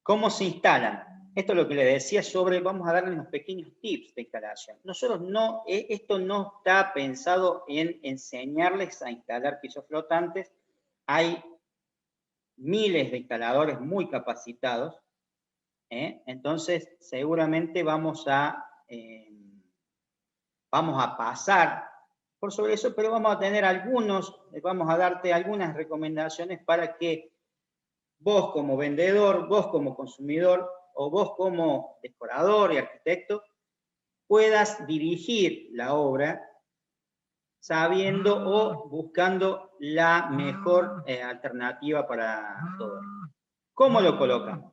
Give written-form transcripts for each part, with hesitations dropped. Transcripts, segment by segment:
¿Cómo se instalan? Esto es lo que le decía sobre, vamos a darle unos pequeños tips de instalación. Nosotros no, esto no está pensado en enseñarles a instalar pisos flotantes. Hay miles de instaladores muy capacitados, entonces seguramente vamos a pasar por sobre eso, pero vamos a darte algunas recomendaciones para que vos como vendedor, vos como consumidor o vos como decorador y arquitecto puedas dirigir la obra sabiendo o buscando la mejor alternativa para todo esto. ¿Cómo lo colocamos?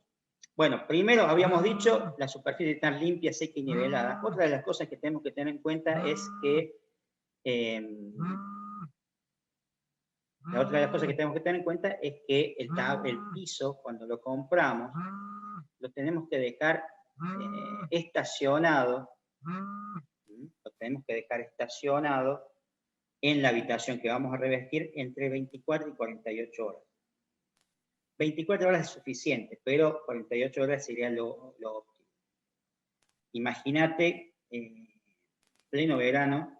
Bueno, primero habíamos dicho la superficie tan limpia, seca y nivelada. Otra de las cosas que tenemos que tener en cuenta es que la otra de las cosas que tenemos que tener en cuenta es que el piso, cuando lo compramos, lo tenemos que dejar estacionado. Lo tenemos que dejar estacionado en la habitación que vamos a revestir entre 24 y 48 horas. 24 horas es suficiente, pero 48 horas sería lo óptimo. Imagínate, en pleno verano,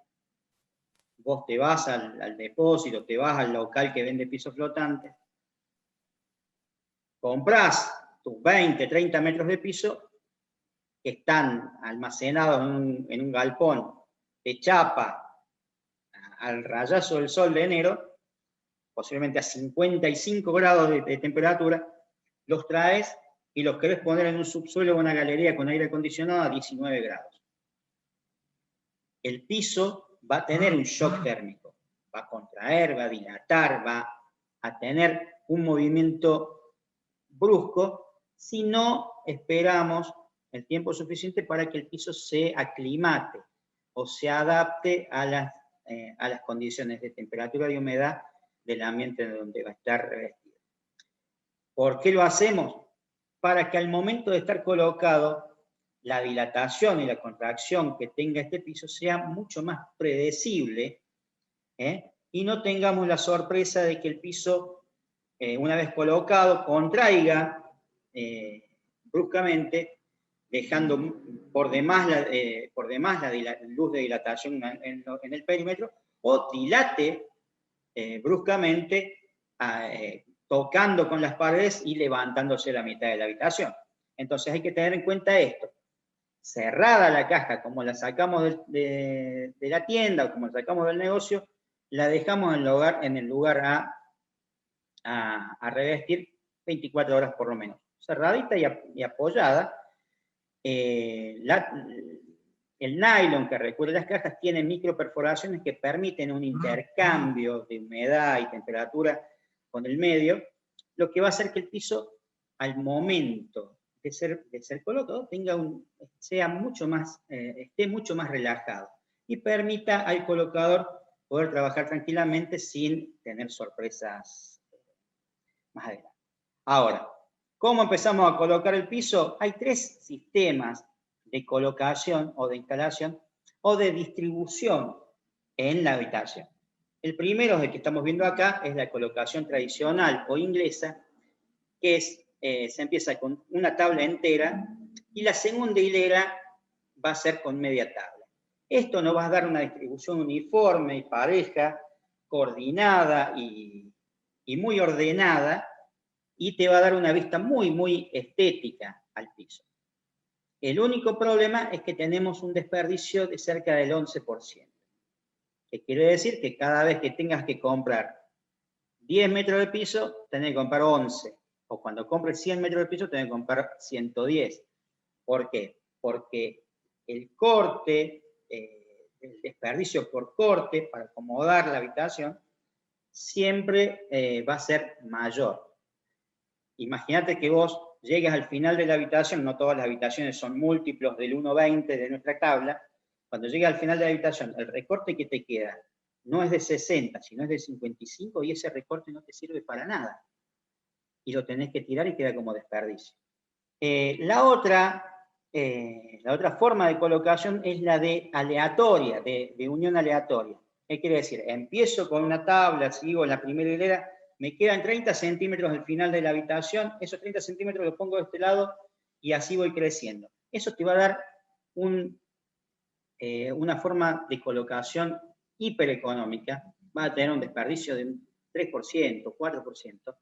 vos te vas al depósito, te vas al local que vende pisos flotantes, comprás tus 20, 30 metros de piso que están almacenados en un galpón de chapa al rayazo del sol de enero, posiblemente a 55 grados de temperatura, los traes y los querés poner en un subsuelo o una galería con aire acondicionado a 19 grados. El piso va a tener un shock térmico, va a contraer, va a dilatar, va a tener un movimiento brusco si no esperamos el tiempo suficiente para que el piso se aclimate o se adapte a las condiciones de temperatura y humedad del ambiente donde va a estar revestido. ¿Por qué lo hacemos? Para que al momento de estar colocado, la dilatación y la contracción que tenga este piso sea mucho más predecible, y no tengamos la sorpresa de que el piso, una vez colocado, contraiga bruscamente, dejando por demás la luz de dilatación en el perímetro, o dilate bruscamente, tocando con las paredes y levantándose la mitad de la habitación. Entonces hay que tener en cuenta esto. Cerrada la caja, como la sacamos de la tienda o como la sacamos del negocio, la dejamos en el lugar a revestir 24 horas por lo menos. Cerradita y apoyada. El nylon que recubre las cajas tiene microperforaciones que permiten un intercambio de humedad y temperatura con el medio, lo que va a hacer que el piso, al momento de ser colocado, esté mucho más relajado y permita al colocador poder trabajar tranquilamente sin tener sorpresas más adelante. Ahora, ¿cómo empezamos a colocar el piso? Hay 3 sistemas de colocación o de instalación o de distribución en la habitación. El primero, el que estamos viendo acá, es la colocación tradicional o inglesa, que se empieza con una tabla entera y la segunda hilera va a ser con media tabla. Esto nos va a dar una distribución uniforme y pareja, coordinada y muy ordenada, y te va a dar una vista muy, muy estética al piso. El único problema es que tenemos un desperdicio de cerca del 11%. Que quiere decir que cada vez que tengas que comprar 10 metros de piso, tenés que comprar 11. O cuando compres 100 metros de piso, tenés que comprar 110. ¿Por qué? Porque el corte, el desperdicio por corte, para acomodar la habitación, siempre va a ser mayor. Imagínate que vos llegues al final de la habitación, no todas las habitaciones son múltiplos del 1,20 de nuestra tabla. Cuando llegas al final de la habitación, el recorte que te queda no es de 60, sino es de 55, y ese recorte no te sirve para nada. Y lo tenés que tirar y queda como desperdicio. La otra forma de colocación es la de aleatoria, de unión aleatoria. ¿Qué quiere decir? Empiezo con una tabla, sigo en la primera hilera, me quedan 30 centímetros al final de la habitación, esos 30 centímetros los pongo de este lado y así voy creciendo. Eso te va a dar una forma de colocación hipereconómica, va a tener un desperdicio de un 3%, 4%,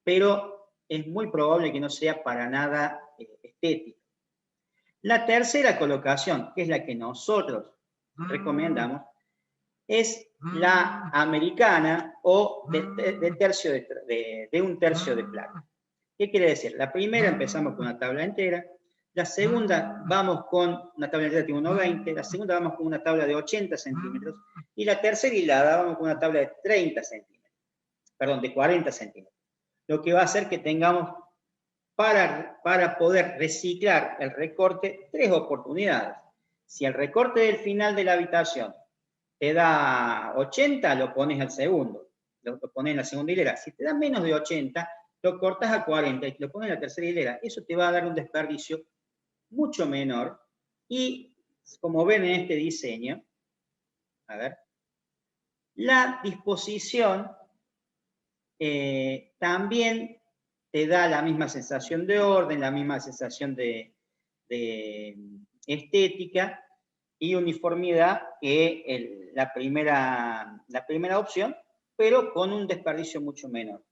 pero es muy probable que no sea para nada estético. La tercera colocación, que es la que nosotros recomendamos, es la americana o de un tercio de placa. ¿Qué quiere decir? La primera empezamos con una tabla entera, la segunda vamos con una tabla entera de 1,20, la segunda vamos con una tabla de 80 centímetros, y la tercera hilada vamos con una tabla de 30 centímetros, perdón, de 40 centímetros. Lo que va a hacer que tengamos para poder reciclar el recorte 3 oportunidades. Si el recorte del final de la habitación te da 80, lo pones al segundo, lo pones en la segunda hilera. Si te da menos de 80, lo cortas a 40 y lo pones en la tercera hilera. Eso te va a dar un desperdicio mucho menor. Y como ven en este diseño, a ver, la disposición también te da la misma sensación de orden, la misma sensación de estética y uniformidad que la primera opción, pero con un desperdicio mucho menor.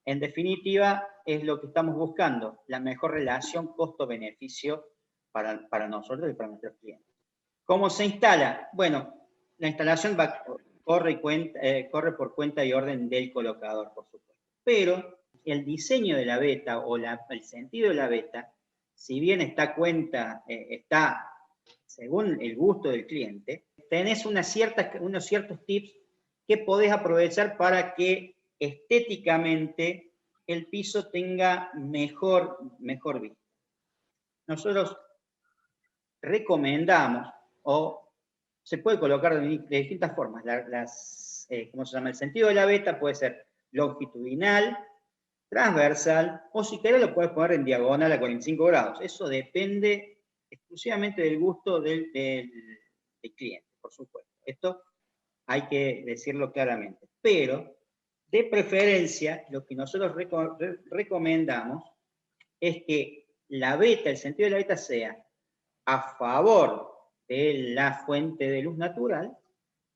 En definitiva, es lo que estamos buscando, la mejor relación costo-beneficio para nosotros y para nuestros clientes. ¿Cómo se instala? Bueno, la instalación corre por cuenta y orden del colocador, por supuesto. Pero el diseño de la veta o el sentido de la veta, si bien está según el gusto del cliente, tenés unos ciertos tips que podés aprovechar para que estéticamente el piso tenga mejor vista. Nosotros recomendamos, o se puede colocar de distintas formas, ¿cómo se llama? El sentido de la veta puede ser longitudinal, transversal, o si querés lo puedes poner en diagonal a 45 grados. Eso depende exclusivamente del gusto del cliente, por supuesto. Esto hay que decirlo claramente. Pero, de preferencia, lo que nosotros recomendamos es que la veta, el sentido de la veta sea a favor de la fuente de luz natural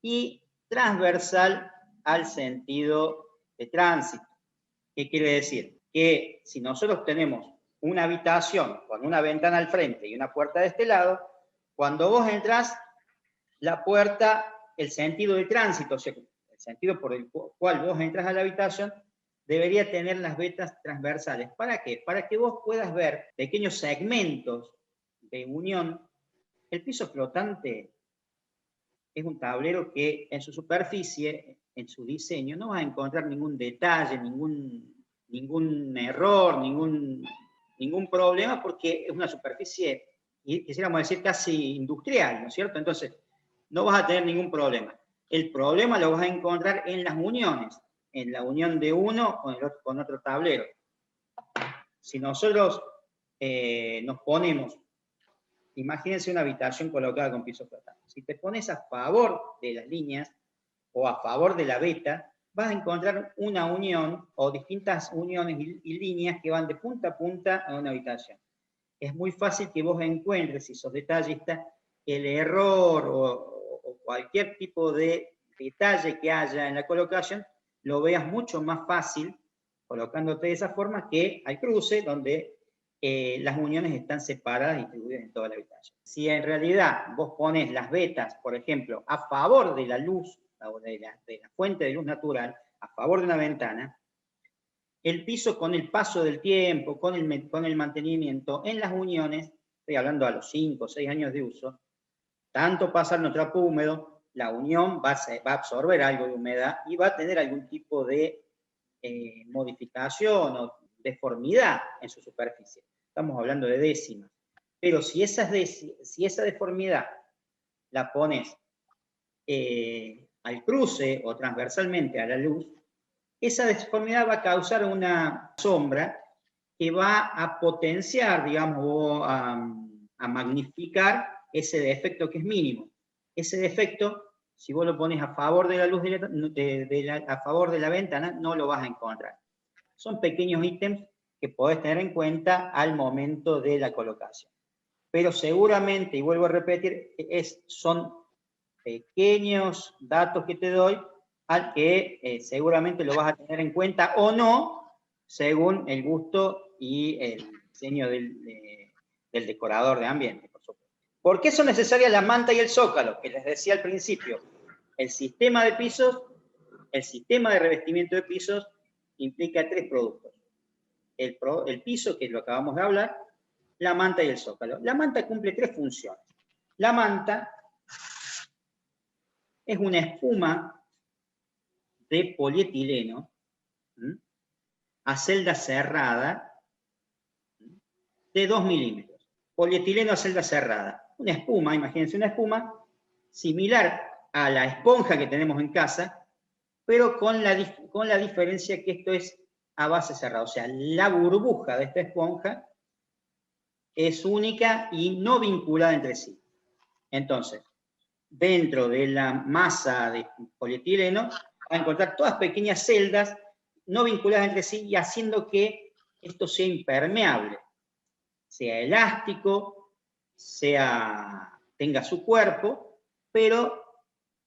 y transversal al sentido de tránsito. ¿Qué quiere decir? Que si nosotros tenemos una habitación con una ventana al frente y una puerta de este lado, cuando vos entrás, la puerta, el sentido de tránsito, o sea, el sentido por el cual vos entras a la habitación, debería tener las vetas transversales. ¿Para qué? Para que vos puedas ver pequeños segmentos de unión. El piso flotante es un tablero que en su superficie, en su diseño, no vas a encontrar ningún detalle, ningún error, ningún problema, porque es una superficie, quisiéramos decir, casi industrial, ¿no es cierto? Entonces, no vas a tener ningún problema. El problema lo vas a encontrar en las uniones, en la unión de uno con otro tablero. Si nosotros nos ponemos, imagínense una habitación colocada con piso flotante. Si te pones a favor de las líneas o a favor de la veta, vas a encontrar una unión o distintas uniones y líneas que van de punta a punta a una habitación. Es muy fácil que vos encuentres, si sos detallista, el error o cualquier tipo de detalle que haya en la colocación, lo veas mucho más fácil colocándote de esa forma que al cruce, donde las uniones están separadas y distribuidas en toda la habitación. Si en realidad vos pones las vetas, por ejemplo, a favor de la luz, o de la fuente de luz natural, a favor de una ventana, el piso con el paso del tiempo, con el mantenimiento en las uniones, estoy hablando a los 5 o 6 años de uso, tanto pasar en trapo húmedo, la unión va a absorber algo de humedad y va a tener algún tipo de modificación o deformidad en su superficie. Estamos hablando de décimas. Pero si esa deformidad la pones al cruce o transversalmente a la luz, esa deformidad va a causar una sombra que va a potenciar, digamos, o a magnificar ese defecto que es mínimo. Ese defecto si vos lo pones a favor de la luz a favor de la ventana, no lo vas a encontrar. Son pequeños ítems que podés tener en cuenta al momento de la colocación. Pero seguramente, y vuelvo a repetir, son pequeños datos que te doy al que seguramente lo vas a tener en cuenta o no, según el gusto y el diseño del decorador de ambiente, por supuesto. ¿Por qué son necesarias la manta y el zócalo? Que les decía al principio, el sistema de pisos, el sistema de revestimiento de pisos implica 3 productos. El piso, que es lo que acabamos de hablar, la manta y el zócalo. La manta cumple 3 funciones. La manta es una espuma de polietileno a celda cerrada de 2 milímetros. Polietileno a celda cerrada. Una espuma, imagínense una espuma similar a la esponja que tenemos en casa, pero con la diferencia que esto es a base cerrada. O sea, la burbuja de esta esponja es única y no vinculada entre sí. Entonces, dentro de la masa de polietileno, va a encontrar todas pequeñas celdas no vinculadas entre sí y haciendo que esto sea impermeable, sea elástico, tenga su cuerpo, pero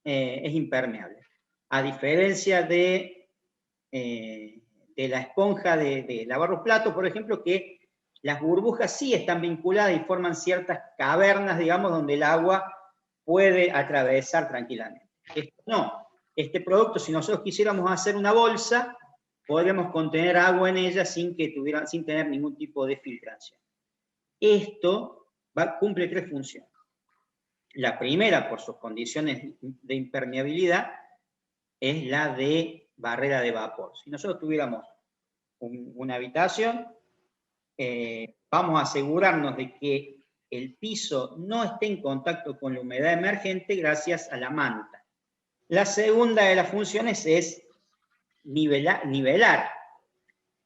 es impermeable. A diferencia de la esponja de lavar los platos, por ejemplo, que las burbujas sí están vinculadas y forman ciertas cavernas, digamos, donde el agua puede atravesar tranquilamente. Esto no. Este producto, si nosotros quisiéramos hacer una bolsa, podríamos contener agua en ella sin tener ningún tipo de filtración. Esto cumple 3 funciones. La primera, por sus condiciones de impermeabilidad, es la de barrera de vapor. Si nosotros tuviéramos una habitación, vamos a asegurarnos de que el piso no esté en contacto con la humedad emergente gracias a la manta. La segunda de las funciones es nivelar.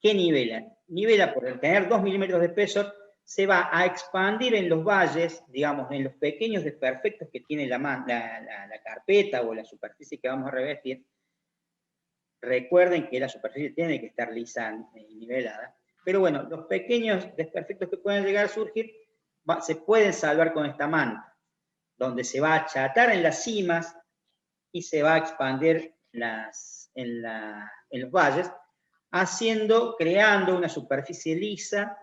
¿Qué nivela? Nivela por tener 2 milímetros de espesor, se va a expandir en los valles, digamos, en los pequeños desperfectos que tiene la carpeta o la superficie que vamos a revestir. Recuerden que la superficie tiene que estar lisa y nivelada. Pero bueno, los pequeños desperfectos que pueden llegar a surgir se pueden salvar con esta manta, donde se va a achatar en las cimas y se va a expandir en los valles, creando una superficie lisa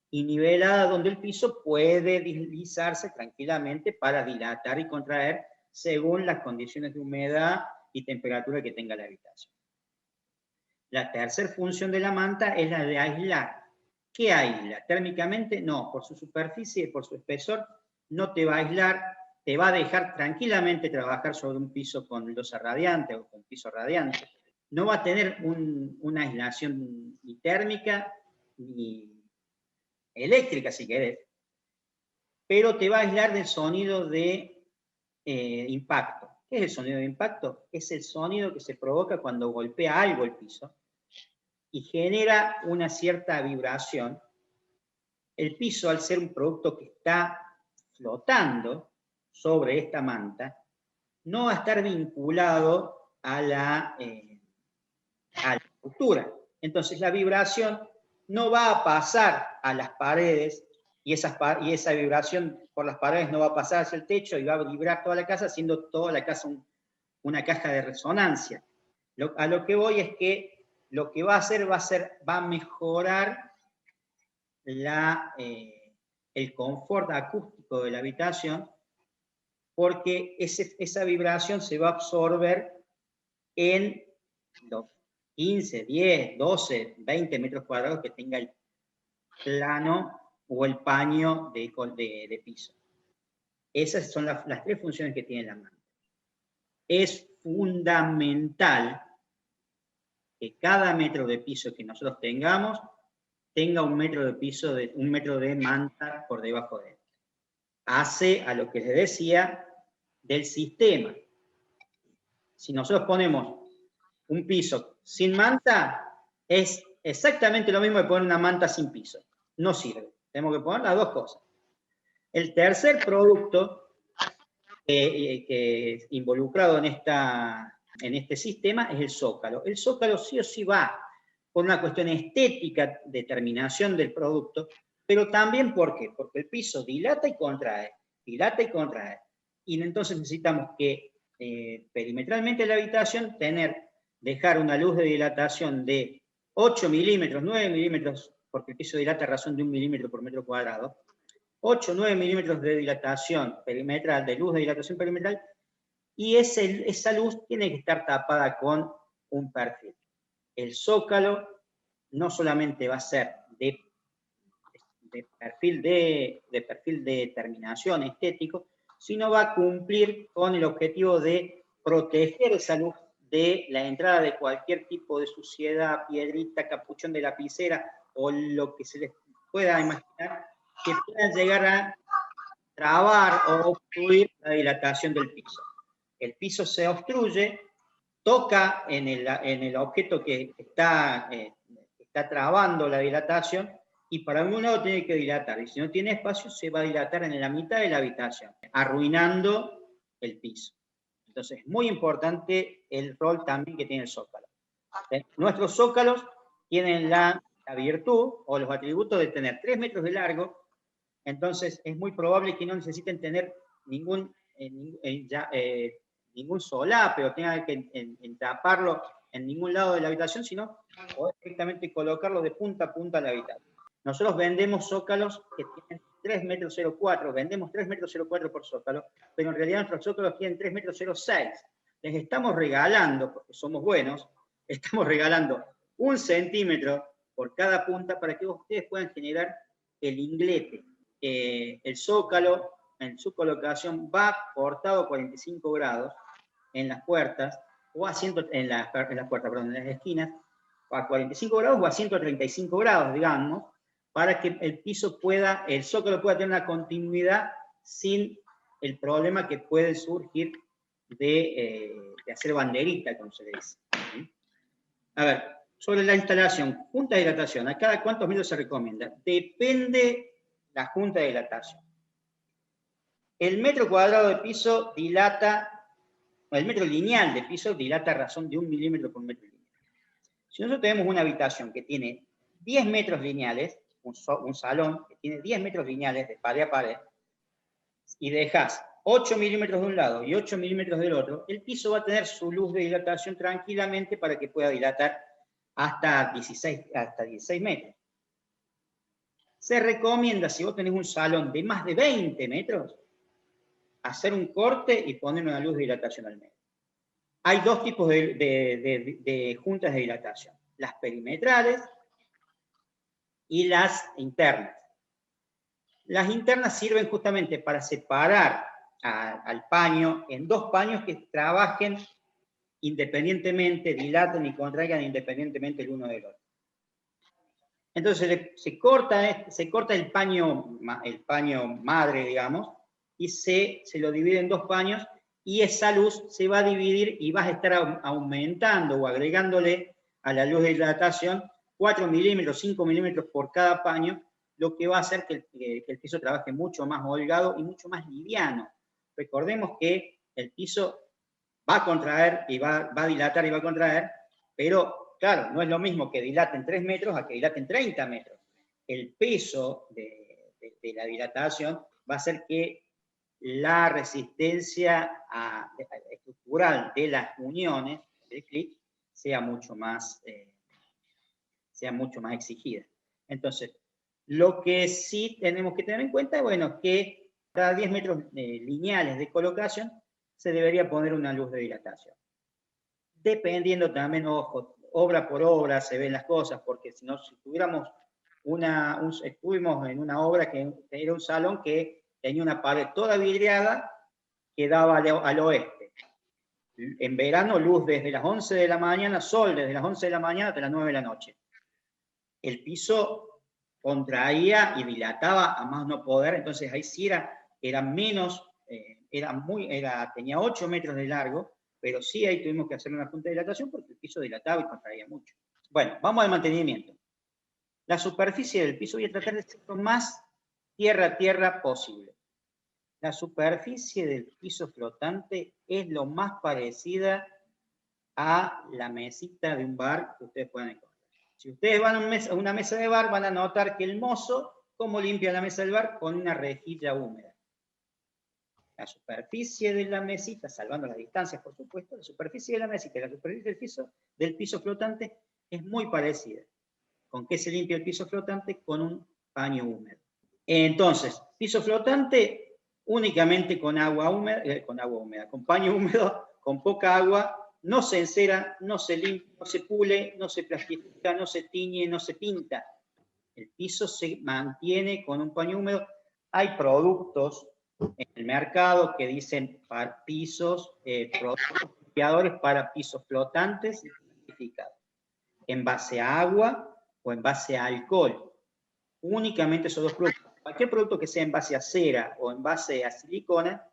y nivelada donde el piso puede deslizarse tranquilamente para dilatar y contraer según las condiciones de humedad y temperatura que tenga la habitación. La tercera función de la manta es la de aislar. ¿Qué aísla? Térmicamente, no, por su superficie y por su espesor no te va a aislar, te va a dejar tranquilamente trabajar sobre un piso con losa radiante o con piso radiante. No va a tener una aislación ni térmica ni eléctrica, si querés, pero te va a aislar del sonido de impacto. ¿Qué es el sonido de impacto? Es el sonido que se provoca cuando golpea algo el piso y genera una cierta vibración. El piso, al ser un producto que está flotando sobre esta manta, no va a estar vinculado a la estructura. Entonces la vibración no va a pasar a las paredes y esa vibración por las paredes no va a pasar hacia el techo y va a vibrar toda la casa, haciendo toda la casa una caja de resonancia. A lo que voy es que lo que va a hacer va a mejorar el confort acústico de la habitación, porque esa vibración se va a absorber en los 15, 10, 12, 20 metros cuadrados que tenga el plano o el paño de piso. Esas son las 3 funciones que tiene la manta. Es fundamental que cada metro de piso que nosotros tengamos tenga un metro de manta por debajo de él. Hace a lo que les decía del sistema. Si nosotros ponemos un piso sin manta, es exactamente lo mismo que poner una manta sin piso. No sirve. Tenemos que poner las 2 cosas. El tercer producto que es involucrado en este sistema es el zócalo. El zócalo sí o sí va por una cuestión estética de terminación del producto, pero también ¿por qué? Porque el piso dilata y contrae, dilata y contrae. Y entonces necesitamos que perimetralmente la habitación dejar una luz de dilatación de 8 milímetros, 9 milímetros, porque el piso dilata a razón de 1 milímetro por metro cuadrado, 8 o 9 milímetros de dilatación perimetral, de luz de dilatación perimetral, y esa luz tiene que estar tapada con un perfil. El zócalo no solamente va a ser de perfil de terminación estético, sino va a cumplir con el objetivo de proteger esa luz de la entrada de cualquier tipo de suciedad, piedrita, capuchón de lapicera o lo que se les pueda imaginar que puedan llegar a trabar o obstruir la dilatación del piso. El piso se obstruye, toca en el objeto que está trabando la dilatación y para algún lado tiene que dilatar. Y si no tiene espacio, se va a dilatar en la mitad de la habitación, arruinando el piso. Entonces, es muy importante el rol también que tiene el zócalo. Nuestros zócalos tienen la virtud o los atributos de tener 3 metros de largo, entonces es muy probable que no necesiten tener ningún solape o tengan que taparlo en ningún lado de la habitación, sino poder directamente colocarlo de punta a punta de la habitación. Nosotros vendemos zócalos que tienen 3 metros 04, vendemos 3 metros 04 por zócalo, pero en realidad nuestros zócalos tienen 3 metros 06. Les estamos regalando, porque somos buenos, estamos regalando 1 centímetro por cada punta para que ustedes puedan generar el inglete. El zócalo, en su colocación, va cortado a 45 grados en las puertas, o a en las puertas, perdón, en las esquinas, a 45 grados o a 135 grados, digamos, para que el zócalo pueda tener una continuidad sin el problema que puede surgir de hacer banderita, como se le dice. A ver, sobre la instalación, junta de dilatación, ¿a cada cuántos metros se recomienda? Depende la junta de dilatación. El metro cuadrado de piso el metro lineal de piso dilata a razón de 1 milímetro por metro lineal. Si nosotros tenemos una habitación que tiene 10 metros lineales, un salón que tiene 10 metros lineales de pared a pared, y dejas 8 milímetros de un lado y 8 milímetros del otro, el piso va a tener su luz de dilatación tranquilamente para que pueda dilatar hasta 16 metros. Se recomienda, si vos tenés un salón de más de 20 metros, hacer un corte y poner una luz de dilatación al medio. Hay dos tipos de juntas de dilatación, las perimetrales y las internas. Las internas sirven justamente para separar al paño en dos paños que trabajen independientemente, dilaten y contraigan independientemente el uno del otro. Entonces se corta el paño madre, digamos, y se lo divide en dos paños, y esa luz se va a dividir y vas a estar aumentando o agregándole a la luz de dilatación 4 milímetros, 5 milímetros por cada paño, lo que va a hacer que el piso trabaje mucho más holgado y mucho más liviano. Recordemos que el piso va a contraer y va a dilatar y va a contraer, pero claro, no es lo mismo que dilaten 3 metros a que dilaten 30 metros. El peso de la dilatación va a hacer que la resistencia estructural de las uniones del clip sea mucho más exigida. Entonces, lo que sí tenemos que tener en cuenta es, bueno, que cada 10 metros lineales de colocación se debería poner una luz de dilatación. Dependiendo también, ojo, obra por obra se ven las cosas, porque si estuvimos en una obra que era un salón que tenía una pared toda vidriada que daba al oeste. En verano, luz desde las 11 de la mañana, sol desde las 11 de la mañana hasta las 9 de la noche. El piso contraía y dilataba a más no poder, entonces ahí sí era menos, tenía 8 metros de largo, pero sí ahí tuvimos que hacer una junta de dilatación porque el piso dilataba y contraía mucho. Bueno, vamos al mantenimiento. La superficie del piso voy a tratar de ser lo más tierra a tierra posible. la superficie del piso flotante es lo más parecida a la mesita de un bar que ustedes pueden encontrar. Si ustedes van a una mesa de bar, van a notar que el mozo, ¿cómo limpia la mesa del bar? Con una rejilla húmeda. La superficie de la mesita, salvando las distancias, por supuesto, la superficie de la mesita y la superficie del piso flotante es muy parecida. ¿Con qué se limpia el piso flotante? Con un paño húmedo. Entonces, piso flotante únicamente con agua húmeda, con paño húmedo, con poca agua, no se encera, no se limpia, no se pule, no se plastifica, no se tiñe, no se pinta. El piso se mantiene con un paño húmedo. Hay productos en el mercado que dicen para pisos, productos limpiadores para pisos flotantes y plastificados, en base a agua o en base a alcohol. Únicamente esos dos productos. Cualquier producto que sea en base a cera o en base a silicona,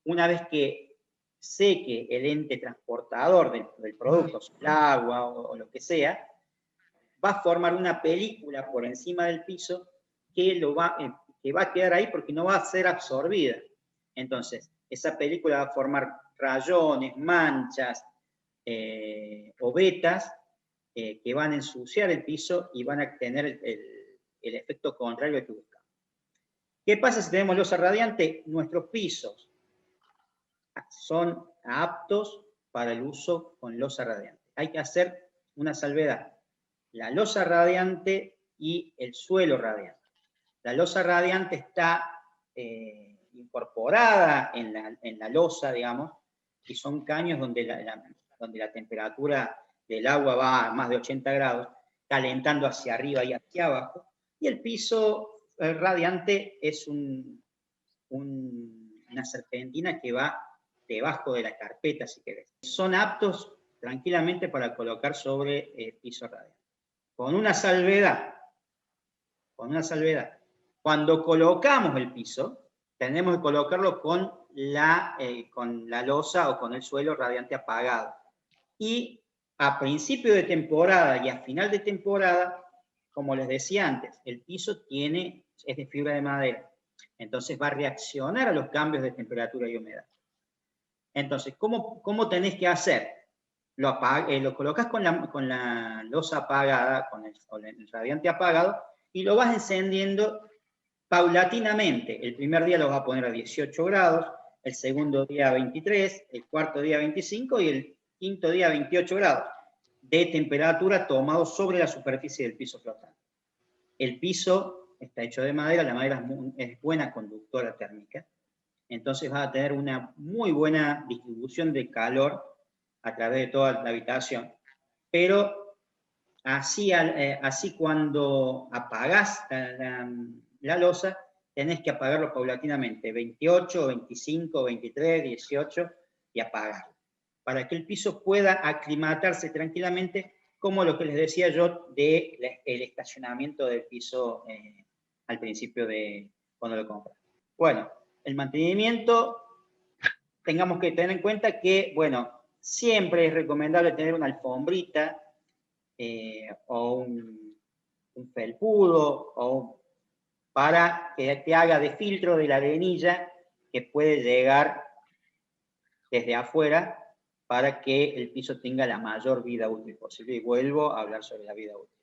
una vez que seque el ente transportador del producto, el agua o lo que sea, va a formar una película por encima del piso que va a quedar ahí porque no va a ser absorbida. Entonces, esa película va a formar rayones, manchas o vetas que van a ensuciar el piso y van a tener el efecto contrario que buscamos. ¿Qué pasa si tenemos losa radiante? Nuestros pisos son aptos para el uso con losa radiante. Hay que hacer una salvedad. La losa radiante y el suelo radiante. La losa radiante está incorporada en la losa, digamos, y son caños donde la temperatura del agua va a más de 80 grados, calentando hacia arriba y hacia abajo, y el piso radiante es una serpentina que va debajo de la carpeta, si querés. Son aptos tranquilamente para colocar sobre piso radiante. Con una salvedad. Cuando colocamos el piso, tenemos que colocarlo con la losa o con el suelo radiante apagado. Y a principio de temporada y a final de temporada, como les decía antes, el piso es de fibra de madera. Entonces va a reaccionar a los cambios de temperatura y humedad. Entonces, ¿cómo tenés que hacer? Lo colocas con la losa apagada, con el radiante apagado, y lo vas encendiendo paulatinamente. El primer día lo vas a poner a 18 grados, el segundo día a 23, el cuarto día a 25 y el quinto día a 28 grados de temperatura tomado sobre la superficie del piso flotante. El piso está hecho de madera, la madera es buena conductora térmica, entonces vas a tener una muy buena distribución de calor a través de toda la habitación. Pero así cuando apagás la losa, tenés que apagarlo paulatinamente, 28, 25, 23, 18, y apagarlo, para que el piso pueda aclimatarse tranquilamente, como lo que les decía yo del estacionamiento del piso al principio de cuando lo compras. Bueno, el mantenimiento, tengamos que tener en cuenta que, bueno, siempre es recomendable tener una alfombrita o un felpudo para que te haga de filtro de la arenilla que puede llegar desde afuera para que el piso tenga la mayor vida útil posible. Y vuelvo a hablar sobre la vida útil.